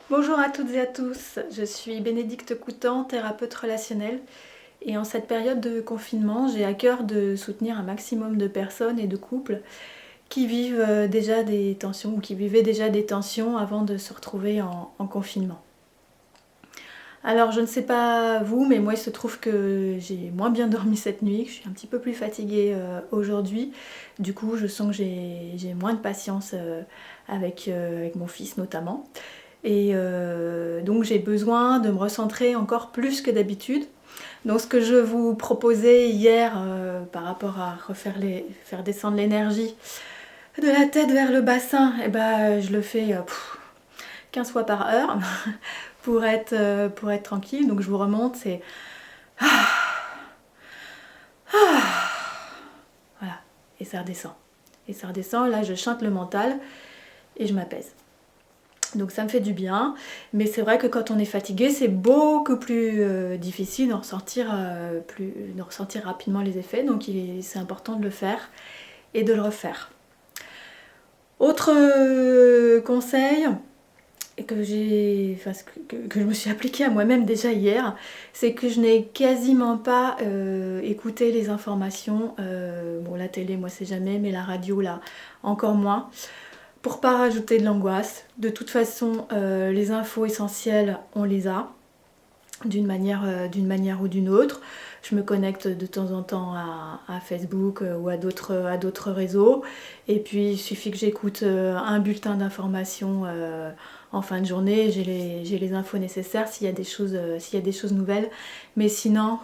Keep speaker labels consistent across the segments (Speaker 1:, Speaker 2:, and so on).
Speaker 1: Bonjour à toutes et à tous, je suis Bénédicte Coutan, thérapeute relationnelle et en cette période de confinement, j'ai à cœur de soutenir un maximum de personnes et de couples qui vivent déjà des tensions ou qui vivaient déjà des tensions avant de se retrouver en confinement. Alors je ne sais pas vous, mais moi il se trouve que j'ai moins bien dormi cette nuit, que je suis un petit peu plus fatiguée aujourd'hui. Du coup je sens que j'ai moins de patience avec mon fils notamment. Et donc j'ai besoin de me recentrer encore plus que d'habitude. Donc ce que je vous proposais hier par rapport à faire descendre l'énergie de la tête vers le bassin, et ben, je le fais 15 fois par heure pour être tranquille. Donc je vous remonte, c'est voilà, et ça redescend. Et ça redescend, là je chante le mental et je m'apaise. Donc ça me fait du bien, mais c'est vrai que quand on est fatigué, c'est beaucoup plus difficile d'en ressentir rapidement les effets, donc c'est important de le faire et de le refaire. Autre conseil que je me suis appliqué à moi-même déjà hier, c'est que je n'ai quasiment pas écouté les informations. Bon, la télé, moi c'est jamais, mais la radio là, encore moins. Pour pas rajouter de l'angoisse. De toute façon, les infos essentielles, on les a d'une manière ou d'une autre. Je me connecte de temps en temps à Facebook ou à d'autres réseaux. Et puis il suffit que j'écoute un bulletin d'information en fin de journée. J'ai les infos nécessaires s'il y a des choses nouvelles. Mais sinon,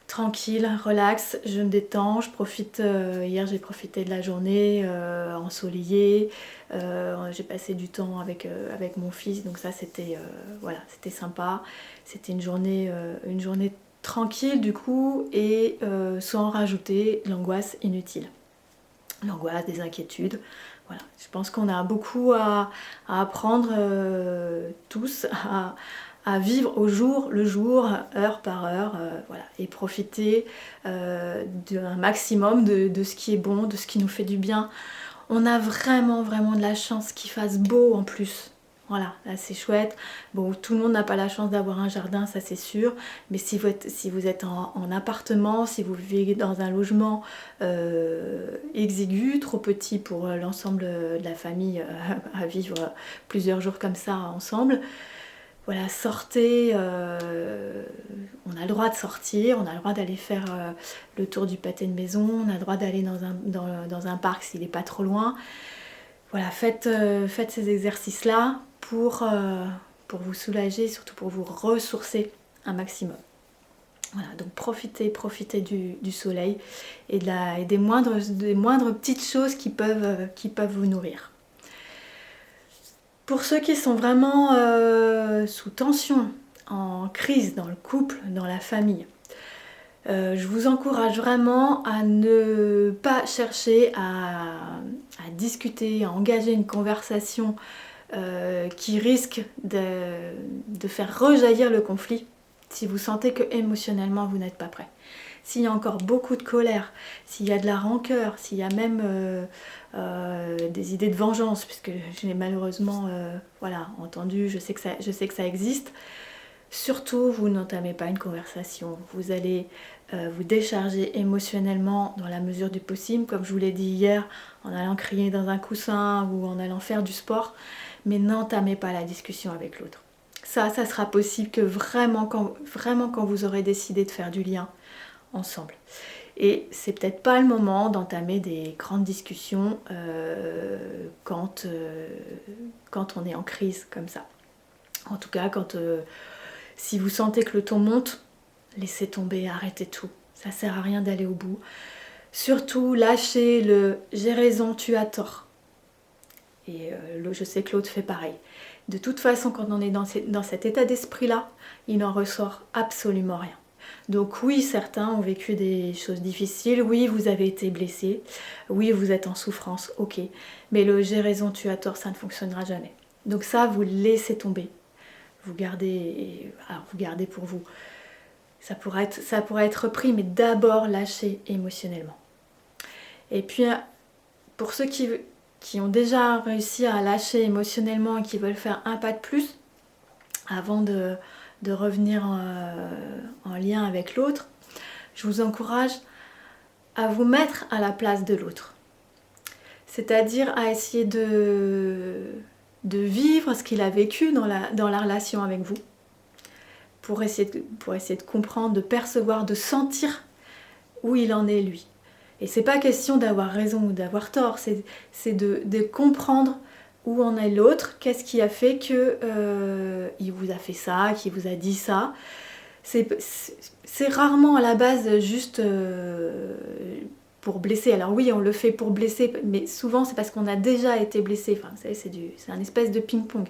Speaker 1: tranquille, relax, je me détends, je profite. Hier j'ai profité de la journée ensoleillée, j'ai passé du temps avec mon fils, donc ça c'était voilà, c'était sympa. C'était une journée tranquille du coup et sans rajouter l'angoisse inutile. L'angoisse, des inquiétudes. Voilà. Je pense qu'on a beaucoup à apprendre tous à vivre au jour le jour, heure par heure, voilà, et profiter d'un maximum de ce qui est bon, de ce qui nous fait du bien. On a vraiment de la chance qu'il fasse beau en plus. Voilà, là c'est chouette. Bon, tout le monde n'a pas la chance d'avoir un jardin, ça c'est sûr. Mais si vous êtes en appartement, si vous vivez dans un logement exigu, trop petit pour l'ensemble de la famille à vivre plusieurs jours comme ça ensemble, voilà, sortez, on a le droit de sortir, on a le droit d'aller faire le tour du pâté de maison, on a le droit d'aller dans un parc s'il n'est pas trop loin. Voilà, faites ces exercices-là pour vous soulager, surtout pour vous ressourcer un maximum. Voilà, donc profitez du soleil et des moindres petites choses qui peuvent vous nourrir. Pour ceux qui sont vraiment sous tension, en crise dans le couple, dans la famille, je vous encourage vraiment à ne pas chercher à discuter, à engager une conversation qui risque de faire rejaillir le conflit si vous sentez que émotionnellement vous n'êtes pas prêt. S'il y a encore beaucoup de colère, s'il y a de la rancœur, s'il y a même des idées de vengeance, puisque je l'ai malheureusement voilà, entendu, je sais que ça existe, surtout vous n'entamez pas une conversation. Vous allez vous décharger émotionnellement dans la mesure du possible, comme je vous l'ai dit hier, en allant crier dans un coussin ou en allant faire du sport, mais n'entamez pas la discussion avec l'autre. Ça sera possible que vraiment quand vous aurez décidé de faire du lien ensemble. Et c'est peut-être pas le moment d'entamer des grandes discussions quand on est en crise comme ça. En tout cas, si vous sentez que le ton monte, laissez tomber, arrêtez tout. Ça sert à rien d'aller au bout. Surtout, lâchez le j'ai raison, tu as tort. Et je sais que l'autre fait pareil. De toute façon, quand on est dans cet état d'esprit-là, il n'en ressort absolument rien. Donc oui, certains ont vécu des choses difficiles, oui, vous avez été blessé, oui, vous êtes en souffrance, ok. Mais le j'ai raison, tu as tort, ça ne fonctionnera jamais. Donc ça, vous laissez tomber. Vous gardez pour vous. Ça pourrait être repris, mais d'abord lâchez émotionnellement. Et puis, pour ceux qui qui ont déjà réussi à lâcher émotionnellement et qui veulent faire un pas de plus avant de revenir en lien avec l'autre, je vous encourage à vous mettre à la place de l'autre. C'est-à-dire à essayer de vivre ce qu'il a vécu dans la relation avec vous, pour essayer de comprendre, de percevoir, de sentir où il en est lui. Et c'est pas question d'avoir raison ou d'avoir tort, c'est de comprendre où en est l'autre, qu'est-ce qui a fait que il vous a fait ça, qu'il vous a dit ça. C'est rarement à la base juste pour blesser. Alors oui, on le fait pour blesser, mais souvent c'est parce qu'on a déjà été blessé. Enfin, vous savez, c'est un espèce de ping-pong.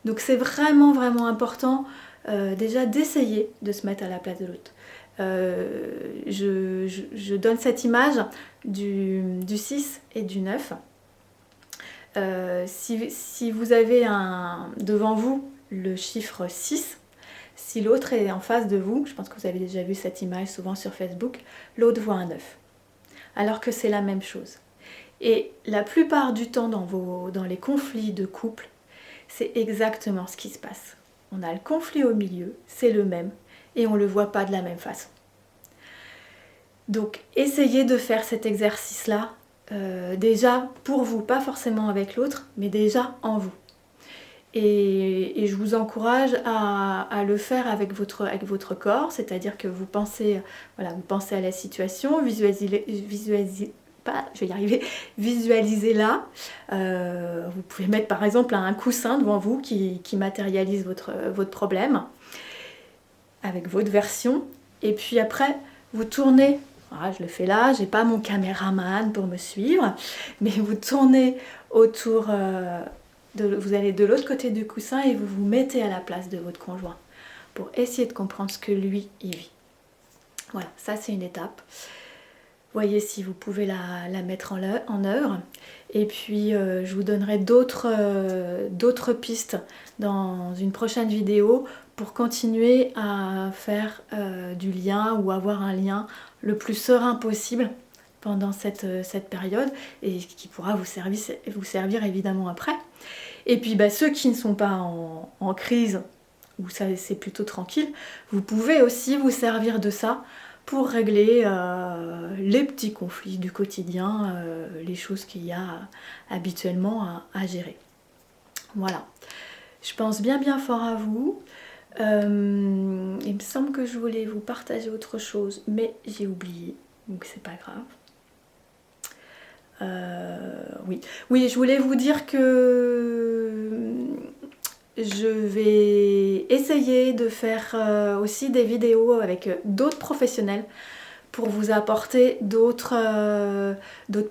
Speaker 1: Donc c'est vraiment, vraiment important déjà d'essayer de se mettre à la place de l'autre. Je donne cette image du 6 et du 9. Si vous avez devant vous le chiffre 6, si l'autre est en face de vous, je pense que vous avez déjà vu cette image souvent sur Facebook, l'autre voit un 9. Alors que c'est la même chose. Et la plupart du temps dans les conflits de couple, c'est exactement ce qui se passe. On a le conflit au milieu, c'est le même, et on ne le voit pas de la même façon. Donc essayez de faire cet exercice-là, déjà pour vous, pas forcément avec l'autre, mais déjà en vous. Et je vous encourage à le faire avec votre corps, c'est-à-dire que vous pensez à la situation, visualisez-la. Vous pouvez mettre par exemple un coussin devant vous qui matérialise votre problème avec votre version. Et puis après, vous tournez. Voilà, je le fais là, j'ai pas mon caméraman pour me suivre, mais vous tournez autour, vous allez de l'autre côté du coussin et vous vous mettez à la place de votre conjoint pour essayer de comprendre ce que lui il vit. Voilà, ça c'est une étape. Voyez si vous pouvez la mettre en œuvre. Et puis je vous donnerai d'autres pistes dans une prochaine vidéo pour continuer à faire du lien ou avoir un lien le plus serein possible pendant cette période et qui pourra vous servir évidemment après. Et puis ceux qui ne sont pas en crise, où ça c'est plutôt tranquille, vous pouvez aussi vous servir de ça pour régler les petits conflits du quotidien, les choses qu'il y a habituellement à gérer. Voilà, je pense bien fort à vous. Il me semble que je voulais vous partager autre chose, mais j'ai oublié, donc c'est pas grave. Oui, je voulais vous dire que je vais essayer de faire aussi des vidéos avec d'autres professionnels pour vous apporter d'autres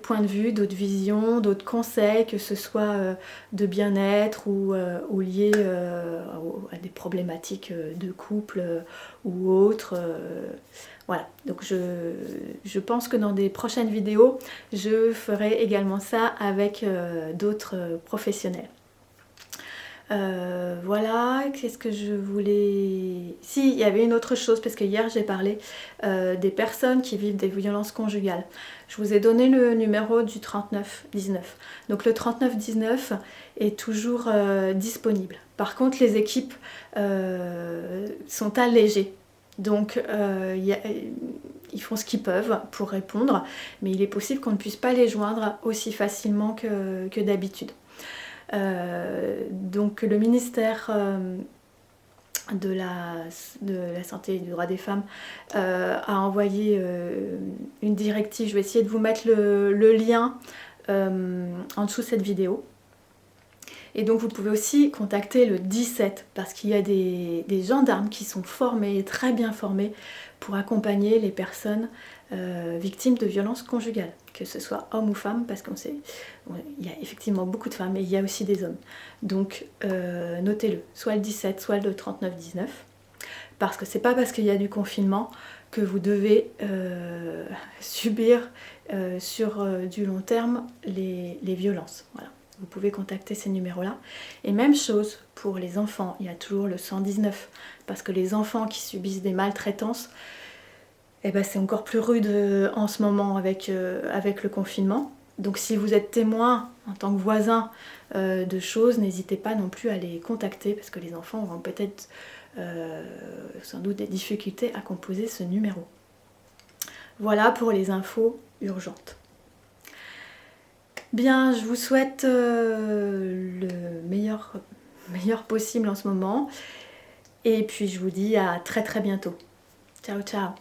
Speaker 1: points de vue, d'autres visions, d'autres conseils, que ce soit de bien-être ou liés à des problématiques de couple ou autres. Voilà, donc je pense que dans des prochaines vidéos, je ferai également ça avec d'autres professionnels. Voilà, qu'est-ce que je voulais... Si, il y avait une autre chose, parce que hier j'ai parlé des personnes qui vivent des violences conjugales. Je vous ai donné le numéro du 3919. Donc le 3919 est toujours disponible. Par contre, les équipes sont allégées. Donc ils font ce qu'ils peuvent pour répondre, mais il est possible qu'on ne puisse pas les joindre aussi facilement que d'habitude. Donc le ministère de la santé et du droit des femmes a envoyé une directive. Je vais essayer de vous mettre le lien en dessous de cette vidéo. Et donc vous pouvez aussi contacter le 17 parce qu'il y a des gendarmes qui sont formés, très bien formés, pour accompagner les personnes victimes de violences conjugales, que ce soit hommes ou femmes, parce qu'on sait, il y a effectivement beaucoup de femmes, mais il y a aussi des hommes. Donc notez-le, soit le 17, soit le 3919, parce que c'est pas parce qu'il y a du confinement que vous devez subir sur du long terme les violences. Voilà. Vous pouvez contacter ces numéros-là. Et même chose pour les enfants, il y a toujours le 119, parce que les enfants qui subissent des maltraitances, c'est encore plus rude en ce moment avec le confinement. Donc si vous êtes témoin en tant que voisin de choses, n'hésitez pas non plus à les contacter parce que les enfants auront peut-être sans doute des difficultés à composer ce numéro. Voilà pour les infos urgentes. Bien, je vous souhaite le meilleur possible en ce moment. Et puis je vous dis à très bientôt. Ciao ciao.